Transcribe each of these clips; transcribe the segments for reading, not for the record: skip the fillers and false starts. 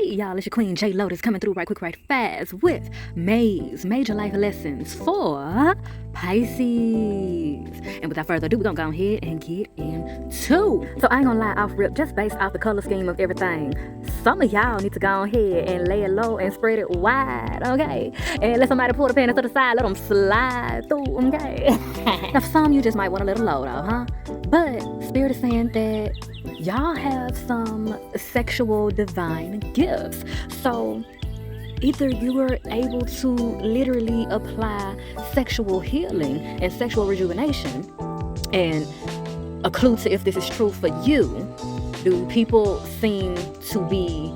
Hey y'all, it's your queen J Lotus coming through right quick, right fast with May's major life lessons for Pisces. And without further ado, we're gonna go ahead and get into. So I ain't gonna lie, off rip, just based off the color scheme of everything, some of y'all need to go ahead and lay it low and spread it wide, okay? And let somebody pull the panties to the side, let them slide through, okay? Now for some, you just might want to let them low though, huh? But Spirit is saying that y'all have some sexual divine gifts. So either you were able to literally apply sexual healing and sexual rejuvenation, and a clue to if this is true for you, do people seem to be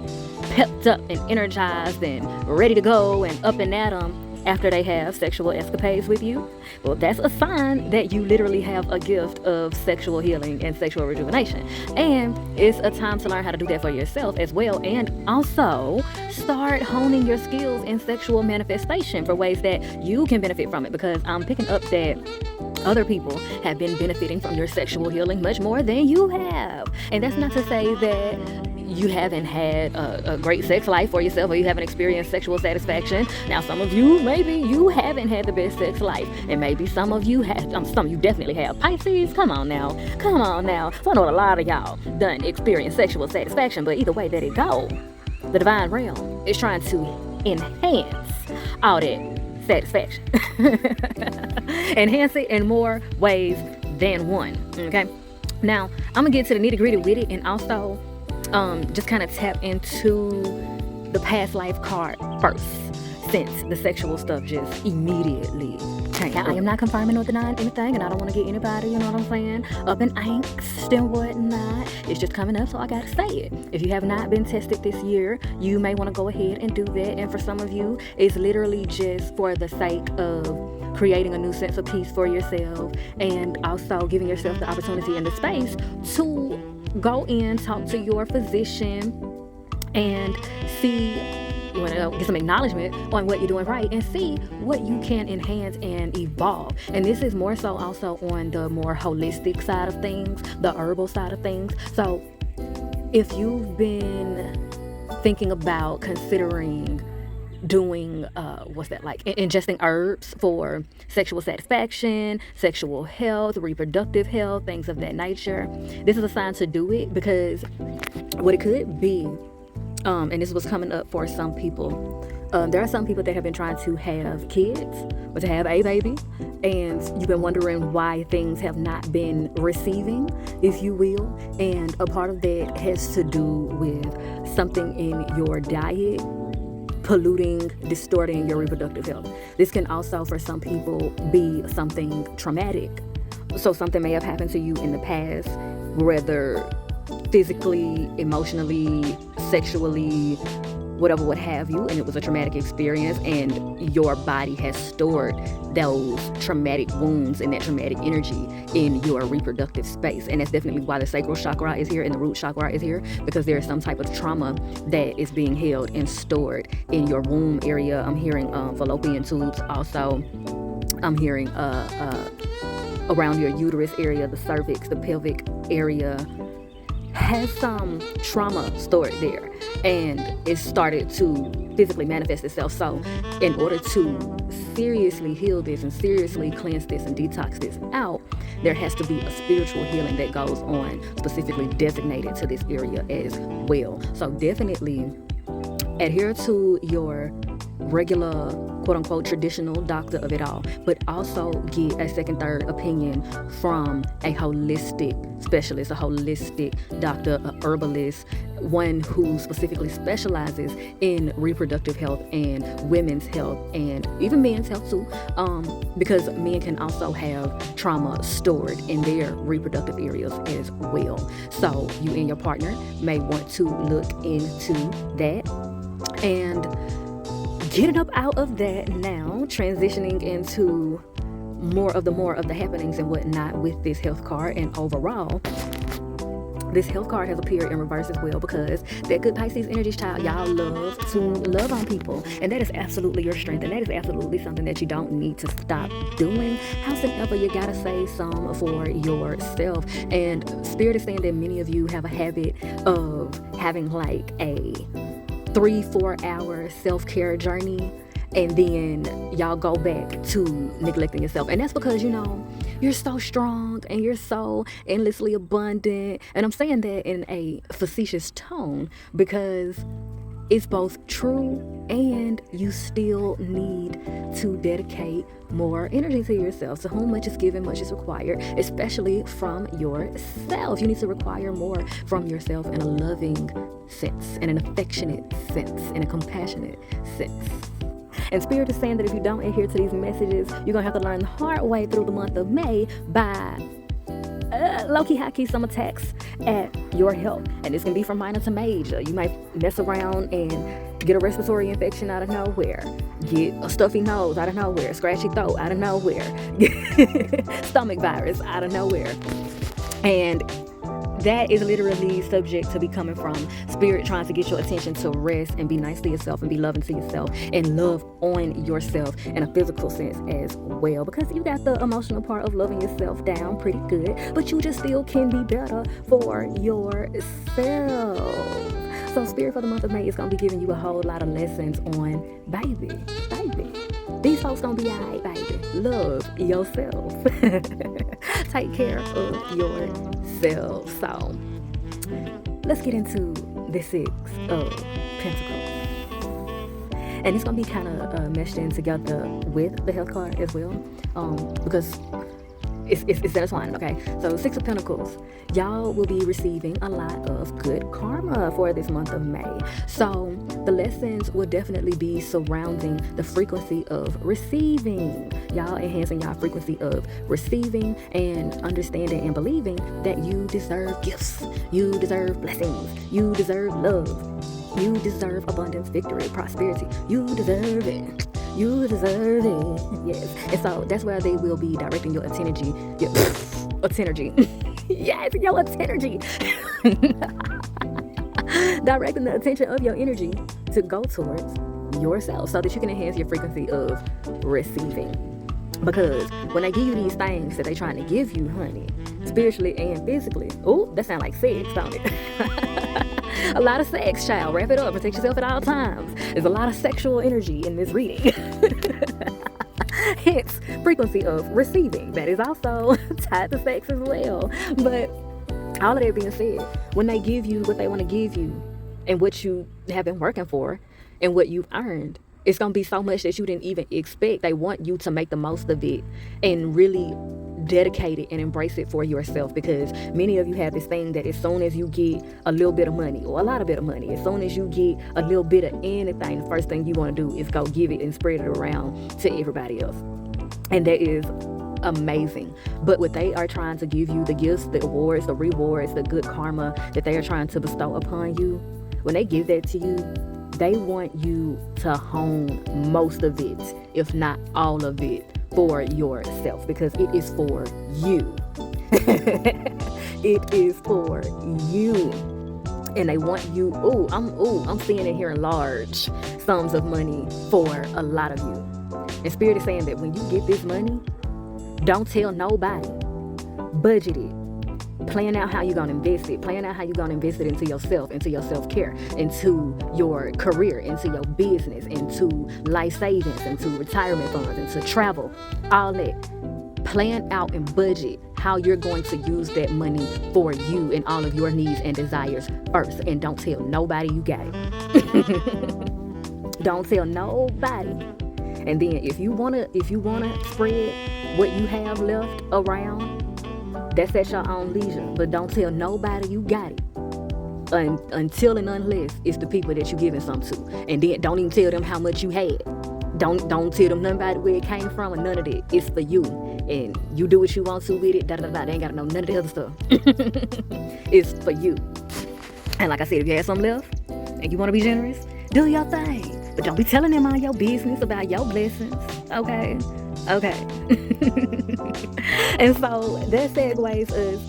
pepped up and energized and ready to go and up and at them after they have sexual escapades with you? Well, that's a sign that you literally have a gift of sexual healing and sexual rejuvenation. And it's a time to learn how to do that for yourself as well, and also start honing your skills in sexual manifestation for ways that you can benefit from it, because I'm picking up that other people have been benefiting from your sexual healing much more than you have. And that's not to say that you haven't had a great sex life for yourself, or you haven't experienced sexual satisfaction. Now, some of you, maybe you haven't had the best sex life, and maybe some of you have. Some of you definitely have. Pisces, come on now. So I know a lot of y'all done experience sexual satisfaction, but either way that it go, the divine realm is trying to enhance all that satisfaction. Enhance it in more ways than one, okay? Now, I'm gonna get to the nitty-gritty with it, and also just kind of tap into the past life card first, since the sexual stuff just immediately came. Now, I am not confirming or denying anything, and I don't want to get anybody, you know what I'm saying, up in angst and whatnot. It's just coming up, so I gotta say it. If you have not been tested this year, you may want to go ahead and do that. And for some of you, it's literally just for the sake of creating a new sense of peace for yourself, and also giving yourself the opportunity and the space to go in, talk to your physician, and see, you want to get some acknowledgement on what you're doing right, and see what you can enhance and evolve. And this is more so also on the more holistic side of things, the herbal side of things. So if you've been thinking about considering doing ingesting herbs for sexual satisfaction, sexual health, reproductive health, things of that nature, this is a sign to do it, because what it could be, and this was coming up for some people, there are some people that have been trying to have kids or to have a baby, and you've been wondering why things have not been receiving, if you will. And a part of that has to do with something in your diet polluting, distorting your reproductive health. This can also, for some people, be something traumatic. So something may have happened to you in the past, whether physically, emotionally, sexually, whatever, what have you, and it was a traumatic experience, and your body has stored those traumatic wounds and that traumatic energy in your reproductive space. And that's definitely why the sacral chakra is here and the root chakra is here, because there is some type of trauma that is being held and stored in your womb area. I'm hearing fallopian tubes. Also, I'm hearing around your uterus area, the cervix, the pelvic area has some trauma stored there, and it started to physically manifest itself. So in order to seriously heal this and seriously cleanse this and detox this out, there has to be a spiritual healing that goes on, specifically designated to this area as well. So definitely adhere to your regular, quote-unquote, traditional doctor of it all, but also get a second, third opinion from a holistic specialist, a holistic doctor, a herbalist, one who specifically specializes in reproductive health and women's health, and even men's health too, because men can also have trauma stored in their reproductive areas as well. So you and your partner may want to look into that and getting up out of that now, transitioning into more of the happenings and whatnot with this health card. And overall, this health card has appeared in reverse as well, because that good Pisces energy child, y'all love to love on people, and that is absolutely your strength, and that is absolutely something that you don't need to stop doing. Howsoever, you gotta save some for yourself. And Spirit is saying that many of you have a habit of having like a 3-4 hour self-care journey, and then y'all go back to neglecting yourself. And that's because, you're so strong and you're so endlessly abundant. And I'm saying that in a facetious tone because it's both true, and you still need to dedicate more energy to yourself. So whom much is given, much is required, especially from yourself. You need to require more from yourself in a loving sense, in an affectionate sense, in a compassionate sense. And Spirit is saying that if you don't adhere to these messages, you're going to have to learn the hard way through the month of May by low-key, high-key, some attacks at your health. And this can be from minor to major. You might mess around and get a respiratory infection out of nowhere, get a stuffy nose out of nowhere, scratchy throat out of nowhere, stomach virus out of nowhere. And that is literally subject to be coming from Spirit trying to get your attention to rest and be nice to yourself and be loving to yourself and love on yourself in a physical sense as well. Because you got the emotional part of loving yourself down pretty good, but you just still can be better for yourself. So Spirit for the month of May is going to be giving you a whole lot of lessons on baby. These folks going to be alright, baby. Love yourself. Take care of yourself. So, let's get into the Six of Pentacles. And it's going to be kind of meshed in together with the health card as well. Because it's intertwined, okay? So, Six of Pentacles. Y'all will be receiving a lot of good karma for this month of May. So, the lessons will definitely be surrounding the frequency of receiving. Y'all enhancing y'all frequency of receiving and understanding and believing that you deserve gifts. You deserve blessings. You deserve love. You deserve abundance, victory, prosperity. You deserve it. You deserve it. Yes. And so that's where they will be directing your energy. Yes, your energy. Directing the attention of your energy to go towards yourself so that you can enhance your frequency of receiving. Because when they give you these things that they're trying to give you, honey, spiritually and physically, oh, that sounds like sex, don't it? A lot of sex, child. Wrap it up. Protect yourself at all times. There's a lot of sexual energy in this reading. Hence, frequency of receiving. That is also tied to sex as well. But all of that being said, when they give you what they want to give you and what you have been working for and what you've earned, it's going to be so much that you didn't even expect. They want you to make the most of it and really dedicate it and embrace it for yourself, because many of you have this thing that as soon as you get a little bit of money or a lot of bit of money, as soon as you get a little bit of anything, the first thing you want to do is go give it and spread it around to everybody else. And that is amazing. But what they are trying to give you, the gifts, the awards, the rewards, the good karma that they are trying to bestow upon you, when they give that to you, they want you to hone most of it, if not all of it, for yourself, because it is for you. It is for you. And they want you, I'm seeing it here in large sums of money for a lot of you. And Spirit is saying that when you get this money, don't tell nobody. Budget it. Plan out how you're going to invest it. Plan out how you're going to invest it into yourself, into your self-care, into your career, into your business, into life savings, into retirement funds, into travel, all that. Plan out and budget how you're going to use that money for you and all of your needs and desires first. And don't tell nobody you got it. Don't tell nobody. And then if you wanna spread what you have left around, that's at your own leisure. But don't tell nobody you got it. Until and unless it's the people that you're giving some to. And then don't even tell them how much you had. Don't tell them nothing about where it came from or none of that. It's for you. And you do what you want to with it. They ain't got to know none of the other stuff. It's for you. And like I said, if you have some left and you want to be generous, do your thing. But don't be telling them all your business about your blessings. Okay? And so that segues us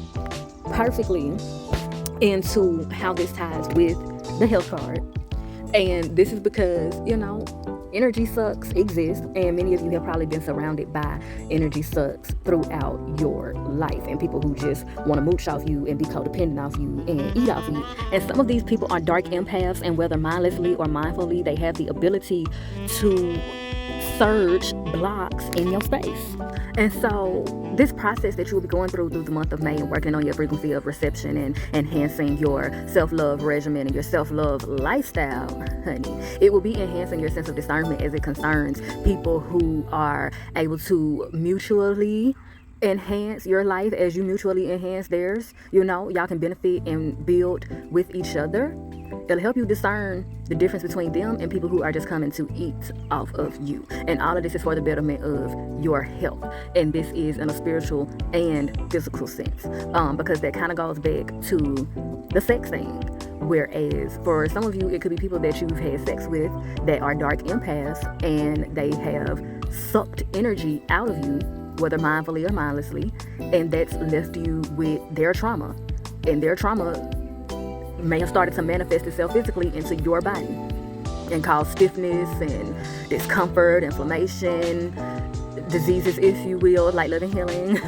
perfectly into how this ties with the health card. And this is because, energy sucks exist, and many of you have probably been surrounded by energy sucks throughout your life, and people who just want to mooch off you and be codependent off you and eat off you. And some of these people are dark empaths, and whether mindlessly or mindfully, they have the ability to surge blocks in your space. And so this process that you will be going through the month of May and working on your frequency of reception and enhancing your self-love regimen and your self-love lifestyle, honey, it will be enhancing your sense of discernment as it concerns people who are able to mutually enhance your life as you mutually enhance theirs. Y'all can benefit and build with each other. It'll help you discern the difference between them and people who are just coming to eat off of you. And all of this is for the betterment of your health. And this is in a spiritual and physical sense, because that kind of goes back to the sex thing. Whereas for some of you, it could be people that you've had sex with that are dark empaths, and they have sucked energy out of you, whether mindfully or mindlessly, and that's left you with their trauma. And their trauma may have started to manifest itself physically into your body and cause stiffness and discomfort, inflammation, diseases, if you will, like living healing.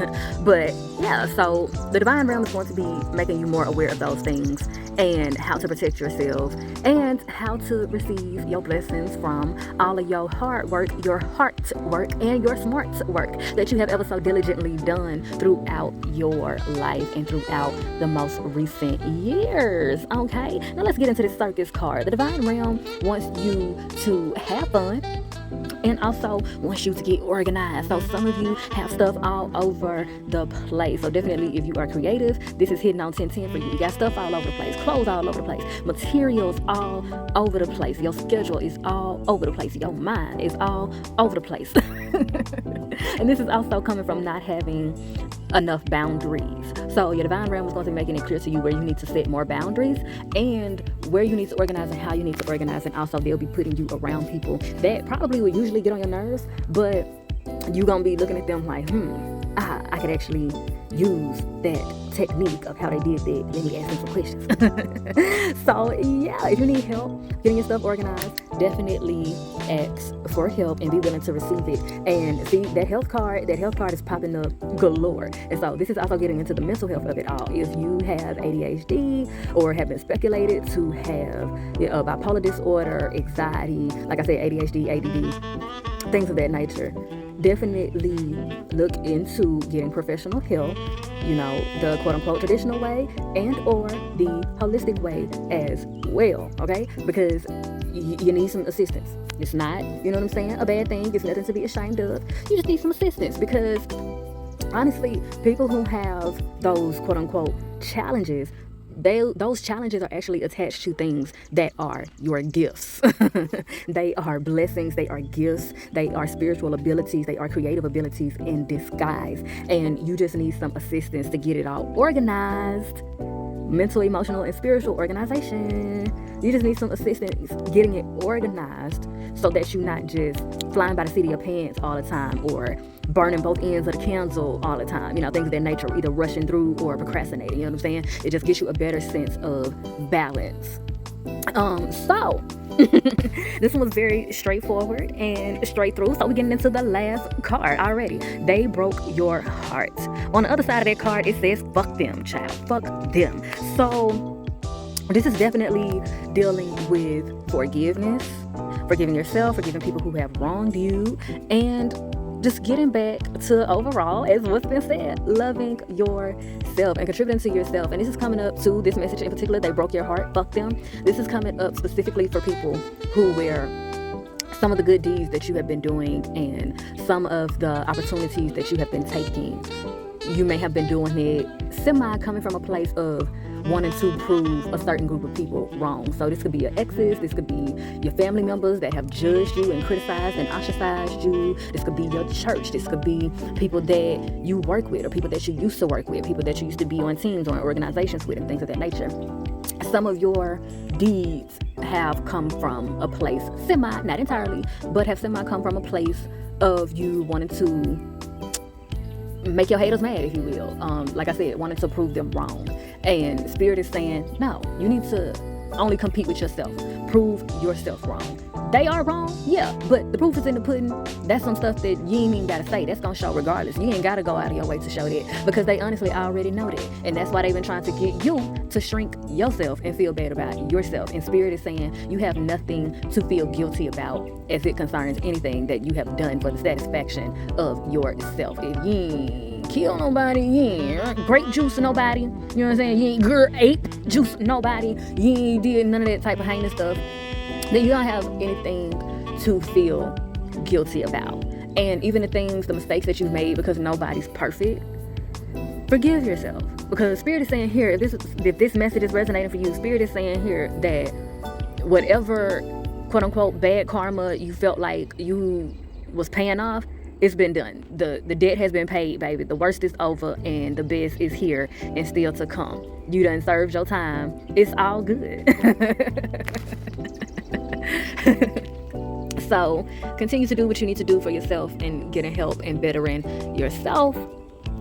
But yeah, so the divine realm is going to be making you more aware of those things and how to protect yourself and how to receive your blessings from all of your hard work, your heart work, and your smart work that you have ever so diligently done throughout your life and throughout the most recent years. Okay, now let's get into this circus card. The divine realm wants you to have fun and also wants you to get organized. So some of you have stuff all over the place. So definitely, if you are creative, this is hitting on 1010 for you. You got stuff all over the place, clothes all over the place, materials all over the place. Your schedule is all over the place. Your mind is all over the place. And this is also coming from not having enough boundaries. So your divine realm is going to be making it clear to you where you need to set more boundaries and where you need to organize and how you need to organize. And also they'll be putting you around people that probably would usually get on your nerves, but you're going to be looking at them like, I could actually use that technique of how they did that. Let me ask them some questions. So yeah, if you need help getting your stuff organized, definitely ask for help and be willing to receive it. And see, that health card is popping up galore. And so this is also getting into the mental health of it all. If you have ADHD or have been speculated to have bipolar disorder, anxiety, like I said, ADHD, ADD, things of that nature, definitely look into getting professional help, the quote-unquote traditional way and or the holistic way as well, okay? Because you need some assistance. It's not, a bad thing. It's nothing to be ashamed of. You just need some assistance because, honestly, people who have those quote-unquote challenges, those challenges are actually attached to things that are your gifts. They are blessings, they are gifts, they are spiritual abilities, they are creative abilities in disguise. And you just need some assistance to get it all organized. Mental, emotional, and spiritual organization. You just need some assistance getting it organized so that you're not just flying by the seat of your pants all the time or burning both ends of the candle all the time. Things of that nature, either rushing through or procrastinating. You know what I'm saying? It just gives you a better sense of balance. So this one was very straightforward and straight through. So we're getting into the last card already. They broke your heart. On the other side of that card, it says, fuck them, child. Fuck them. So this is definitely dealing with forgiveness, forgiving yourself, forgiving people who have wronged you, and just getting back to overall, as what's been said, loving yourself and contributing to yourself. And this is coming up to this message in particular, they broke your heart, fuck them. This is coming up specifically for people who wear some of the good deeds that you have been doing and some of the opportunities that you have been taking. You may have been doing it coming from a place of wanting to prove a certain group of people wrong. So this could be your exes, this could be your family members that have judged you and criticized and ostracized you. This could be your church. This could be people that you work with or people that you used to work with, people that you used to be on teams or in organizations with and things of that nature. Some of your deeds have come from a place, not entirely, but have come from a place of you wanting to make your haters mad, if you will. Like I said, wanting to prove them wrong. And Spirit is saying, no, you need to only compete with yourself. Prove yourself wrong. they are wrong, yeah, but the proof is in the pudding. That's some stuff that you ain't even gotta say. That's gonna show regardless. You ain't gotta go out of your way to show that, because they honestly already know that. And that's why they've been trying to get you to shrink yourself and feel bad about yourself. And Spirit is saying you have nothing to feel guilty about as it concerns anything that you have done for the satisfaction of yourself. If you ain't kill nobody, you ain't grape juice nobody, you know what I'm saying? You ain't ape juice nobody, you ain't did none of that type of heinous stuff, then you don't have anything to feel guilty about. And even the mistakes that you've made, because nobody's perfect, forgive yourself. Because Spirit is saying here, if this message is resonating for you, Spirit is saying here that whatever quote unquote bad karma you felt like you was paying off, it's been done. The debt has been paid, baby. The worst is over and the best is here and still to come. You done served your time. It's all good. So continue to do what you need to do for yourself and getting help and bettering yourself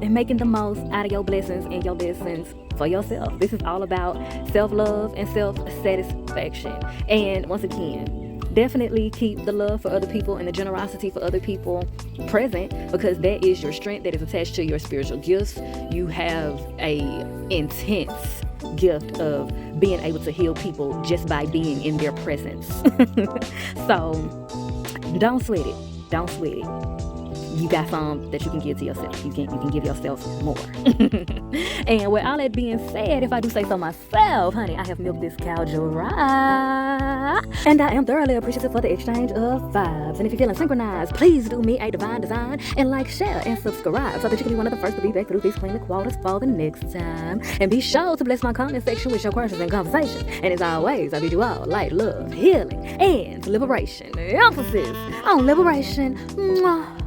and making the most out of your blessings and your lessons for yourself. This is all about self-love and self-satisfaction. And once again, definitely keep the love for other people and the generosity for other people present, because that is your strength that is attached to your spiritual gifts. You have a intense gift of being able to heal people just by being in their presence. So don't sweat it. Don't sweat it. You got some that you can give to yourself. You can give yourself more. And with all that being said, if I do say so myself, honey, I have milked this cow dry. And I am thoroughly appreciative for the exchange of vibes. And if you're feeling synchronized, please do me a divine design and like, share, and subscribe so that you can be one of the first to be back through these clean quotas for the next time. And be sure to bless my comment section with your questions and conversations. And as always, I bid you all light, love, healing, and liberation. Emphasis on liberation. Mwah.